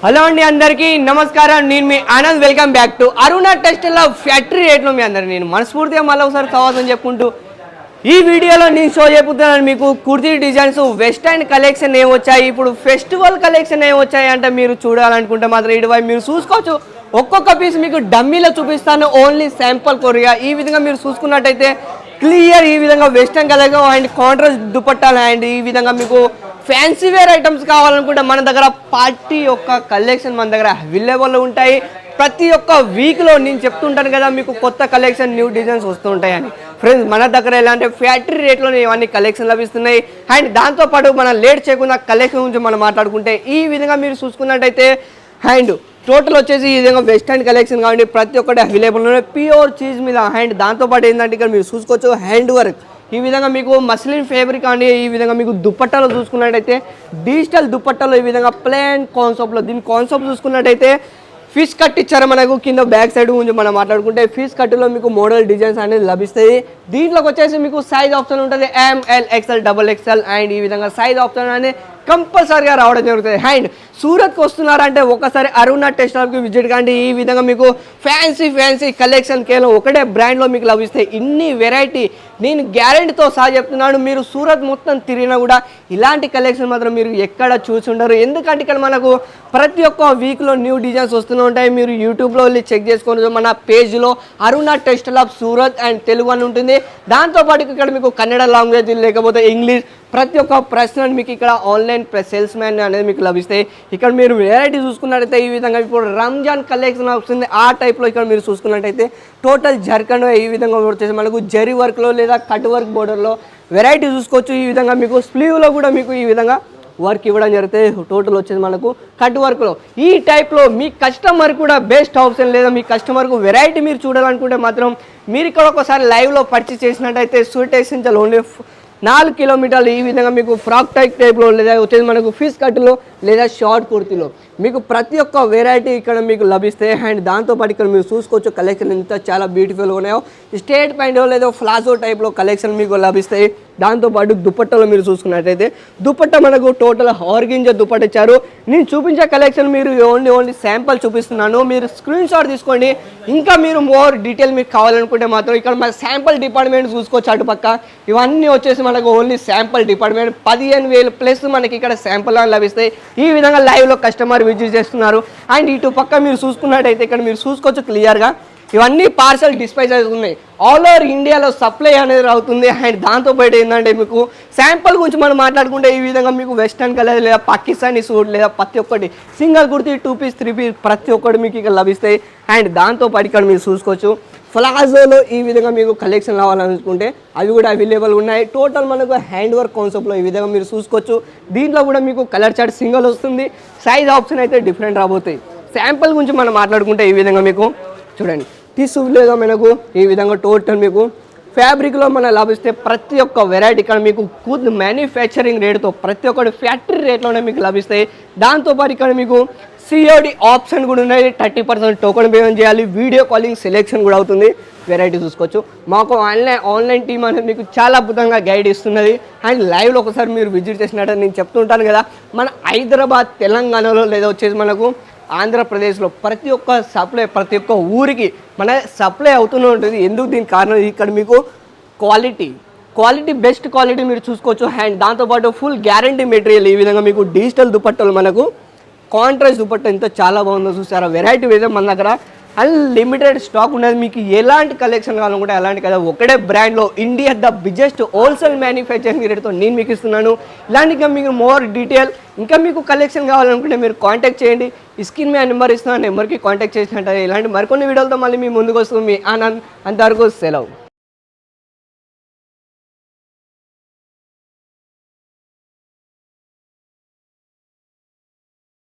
Hello అండి, అందరికీ నమస్కారం. నేను మీ Anand. Welcome back to Aruna textile factory రేట్లో మీ అందరు నేను మనస్ఫూర్తిగా మళ్ళీ ఒకసారి స్వాగతం చెప్పుకుంటూ ఈ వీడియోలో నేను షో చెప్పుతున్నాను మీకు కుర్తీ డిజైన్స్ వెస్టర్న్ కలెక్షన్ ఏమొచ్చాయి, ఇప్పుడు ఫెస్టివల్ కలెక్షన్ ఏమొచ్చాయి అంటే మీరు చూడాలనుకుంటే మాత్రం ఇటువైపు మీరు చూసుకోవచ్చు. ఒక్కొక్క పీస్ మీకు డమ్మీలో చూపిస్తాను, ఓన్లీ శాంపుల్ కొరియా. ఈ విధంగా మీరు చూసుకున్నట్టయితే క్లియర్ ఈ విధంగా వెస్టర్న్ కలెక్షన్ అండ్ కాంట్రాస్ట్ దుపట్టాలు అండ్ ఈ విధంగా మీకు ఫ్యాన్సీ వేర్ ఐటమ్స్ కావాలనుకుంటే మన దగ్గర పార్టీ యొక్క కలెక్షన్ మన దగ్గర అవైలబుల్ ఉంటాయి. ప్రతి ఒక్క వీక్లో నేను చెప్తుంటాను కదా మీకు కొత్త కలెక్షన్ న్యూ డిజైన్స్ వస్తూ ఉంటాయని. ఫ్రెండ్స్, మన దగ్గర ఎలా అంటే ఫ్యాక్టరీ రేట్లో ఇవన్నీ కలెక్షన్ లభిస్తున్నాయి. అండ్ దాంతోపాటు మనం లేట్ చేయకుండా కలెక్షన్ గురించి మనం మాట్లాడుకుంటే ఈ విధంగా మీరు చూసుకున్నట్టయితే అండ్ టోటల్ వచ్చేసి ఈ విధంగా వెస్టర్న్ కలెక్షన్ కాబట్టి ప్రతి ఒక్కటి అవైలబుల్ ఉన్నాయి ప్యూర్ చీజ్ మీద. అండ్ దాంతోపాటు ఏంటంటే ఇక్కడ మీరు చూసుకోవచ్చు హ్యాండ్ వర్క్ ఈ విధంగా మీకు మస్లిన్ ఫ్యాబ్రిక్ అండి. ఈ విధంగా మీకు దుప్పట్టాలు చూసుకున్నట్టయితే డిజిటల్ దుప్పట్టాలు ఈ విధంగా ప్లాన్ కాన్సెప్ట్లో. దీని కాన్సెప్ట్ చూసుకున్నట్టయితే ఫిష్ కట్ ఇచ్చారు మనకు కింద బ్యాక్ సైడ్ గురించి మనం మాట్లాడుకుంటే ఫిష్ కట్లో మీకు మోడల్ డిజైన్స్ అనేది లభిస్తాయి. దీంట్లోకి వచ్చేసి మీకు సైజ్ ఆప్షన్ ఉంటుంది ML XL XXL అండ్ ఈ విధంగా సైజ్ ఆప్షన్ అనేది కంపల్సరీగా రావడం జరుగుతుంది. అండ్ సూరత్కి వస్తున్నారంటే ఒకసారి అరుణ టెక్స్టైల్కి విజిట్ కండి. ఈ విధంగా మీకు ఫ్యాన్సీ కలెక్షన్ కేవలం ఒకటే బ్రాండ్లో మీకు లభిస్తాయి. ఇన్ని వెరైటీ నేను గ్యారెంటీతో సహా చెప్తున్నాను. మీరు సూరత్ మొత్తం తిరిగినా కూడా ఇలాంటి కలెక్షన్ మాత్రం మీరు ఎక్కడ చూసి ఉండరు. ఎందుకంటే ఇక్కడ మనకు ప్రతి ఒక్క వీక్లో న్యూ డిజైన్స్ వస్తూనే ఉంటాయి. మీరు యూట్యూబ్లో వెళ్ళి చెక్ చేసుకోవచ్చు. మన పేజ్లో Aruna textile of Surat and Telugu అని ఉంటుంది. దాంతోపాటు ఇక్కడ మీకు కన్నడ లాంగ్వేజ్ లేకపోతే ఇంగ్లీష్ ప్రతి ఒక్క ప్రశ్న మీకు ఇక్కడ ఆన్లైన్ సేల్స్ మ్యాన్ అనేది మీకు లభిస్తాయి. ఇక్కడ మీరు వెరైటీ చూసుకున్నట్టయితే ఈ విధంగా ఇప్పుడు రంజాన్ కలెక్షన్ వస్తుంది ఆ టైప్లో ఇక్కడ మీరు చూసుకున్నట్టయితే టోటల్ జర్కన్ ఈ విధంగా వచ్చేసి మనకు జరీ వర్క్లో లేదా కట్ వర్క్ బోర్డర్లో వెరైటీ చూసుకోవచ్చు. ఈ విధంగా మీకు స్లీవ్లో కూడా మీకు ఈ విధంగా వర్క్ ఇవ్వడం జరుగుతుంది. టోటల్ వచ్చేసి మనకు కట్ వర్క్లో ఈ టైప్లో మీ కస్టమర్ కూడా బెస్ట్ ఆప్షన్ లేదా మీ కస్టమర్కు వెరైటీ మీరు చూడాలనుకుంటే మాత్రం మీరు ఇక్కడ ఒకసారి లైవ్లో పర్చేస్ చేసినట్టయితే స్వీట్ ఎసెన్షియల్ ఓన్లీ 4 కిలోమీటర్లు ఈ విధంగా మీకు ఫ్రాక్ టైప్లో లేదా వచ్చేసి మనకు ఫిష్ కట్లో లేదా షార్ట్ కుర్తీలో మీకు ప్రతి ఒక్క వెరైటీ ఇక్కడ మీకు లభిస్తాయి. అండ్ దాంతోపాటు ఇక్కడ మీరు చూసుకోవచ్చు కలెక్షన్ ఎంత చాలా బ్యూటిఫుల్గా ఉన్నాయో. స్టేట్ ప్యాంట్ లేదా ఫ్లాజో టైప్లో కలెక్షన్ మీకు లభిస్తాయి. దాంతోపాటు దుపట్టలో మీరు చూసుకున్నట్టయితే దుపట్ట మనకు టోటల్ ఆర్గెంజా దుపట్ట ఇచ్చారు. నేను చూపించే కలెక్షన్ మీరు ఓన్లీ శాంపుల్ చూపిస్తున్నాను, మీరు స్క్రీన్ షాట్ తీసుకోండి. ఇంకా మీరు మోర్ డీటెయిల్ మీకు కావాలనుకుంటే మాత్రం ఇక్కడ మన శాంపుల్ డిపార్ట్మెంట్ చూసుకోవచ్చు. అటుపక్క ఇవన్నీ వచ్చేసి మనకు ఓన్లీ శాంపుల్ డిపార్ట్మెంట్ 15,000 ప్లస్ మనకి ఇక్కడ శాంపుల్ లభిస్తాయి. ఈ విధంగా లైవ్లో కస్టమర్ విజిట్ చేస్తున్నారు. అండ్ ఇటు పక్క మీరు చూసుకున్నట్టయితే ఇక్కడ మీరు చూసుకోవచ్చు క్లియర్గా ఇవన్నీ పార్సల్ డిస్పాచ్ ఉన్నాయి. ఆల్ ఓవర్ ఇండియాలో సప్లై అనేది అవుతుంది. అండ్ దాంతోపాటు ఏంటంటే మీకు శాంపుల్ గురించి మనం మాట్లాడుకుంటే ఈ విధంగా మీకు వెస్టర్న్ కలర్ లేదా పాకిస్తానీ సూట్ లేదా ప్రతి ఒక్కటి సింగిల్ కుర్తీ 2 పీస్ 3 పీస్ ప్రతి ఒక్కటి మీకు ఇక్కడ లభిస్తాయి. అండ్ దాంతోపాటు ఇక్కడ మీరు చూసుకోవచ్చు ప్లాజోలో ఈ విధంగా మీకు కలెక్షన్ కావాలనుకుంటే అవి కూడా అవైలబుల్ ఉన్నాయి. టోటల్ మనకు హ్యాండ్ వర్క్ కాన్సెప్ట్లో ఈ విధంగా మీరు చూసుకోవచ్చు. దీంట్లో కూడా మీకు కలర్ చార్ట్ సింగిల్ వస్తుంది, సైజ్ ఆప్షన్ అయితే డిఫరెంట్ రాబోతాయి. శాంపుల్ గురించి మనం మాట్లాడుకుంటే ఈ విధంగా మీకు చూడండి టిష్యూ లేదా మనకు ఈ విధంగా టోటల్ మీకు ఫ్యాబ్రిక్లో మన లభిస్తే ప్రతి ఒక్క వెరైటీ ఇక్కడ మీకు మ్యానుఫ్యాక్చరింగ్ రేట్తో ప్రతి ఒక్కటి ఫ్యాక్టరీ రేట్లోనే మీకు లభిస్తాయి. దాంతోపాటు ఇక్కడ మీకు COD ఆప్షన్ కూడా ఉన్నాయి. 30% టోకెన్ పేమెంట్ చేయాలి. వీడియో కాలింగ్ సెలెక్షన్ కూడా అవుతుంది. వెరైటీ చూసుకోవచ్చు. మాకు ఆన్లైన్ టీమ్ అనేది మీకు చాలా అద్భుతంగా గైడ్ ఇస్తున్నది. అండ్ లైవ్లో ఒకసారి మీరు విజిట్ చేసినట్టు నేను చెప్తుంటాను కదా, మన హైదరాబాద్ తెలంగాణలో లేదా వచ్చేసి మనకు ఆంధ్రప్రదేశ్లో ప్రతి ఒక్క సప్లై ప్రతి ఒక్క ఊరికి మన సప్లై అవుతూనే ఉంటుంది. ఎందుకు దీనికి కారణం ఇక్కడ మీకు క్వాలిటీ బెస్ట్ క్వాలిటీ మీరు చూసుకోవచ్చు. అండ్ దాంతోపాటు ఫుల్ గ్యారంటీ మెటీరియల్ ఈ విధంగా మీకు డిజిటల్ దుపట్టాలు మనకు కాంట్రాస్ట్ దుపట్ట ఎంత చాలా బాగుందో చూసారా. వెరైటీ అయితే మన దగ్గర అన్లిమిటెడ్ స్టాక్ ఉన్నది. మీకు ఎలాంటి కలెక్షన్ కావాలనుకుంటే అలాంటి కదా ఒకటే బ్రాండ్లో India the biggest wholesale manufacturing రేట్తో నేను మీకు ఇస్తున్నాను. ఇలాంటి మీకు మోర్ డీటెయిల్ ఇంకా మీకు కలెక్షన్ కావాలనుకుంటే మీరు కాంటాక్ట్ చేయండి. ఈ స్క్రీన్ మీద నెంబర్ ఇస్తున్నాను, నెంబర్కి కాంటాక్ట్ చేసినట్టు ఇలాంటి మరికొన్ని వీడియోలతో మళ్ళీ మీ ముందుకు వస్తుంది మీ ఆనంద్. అంతవరకు సెలవు.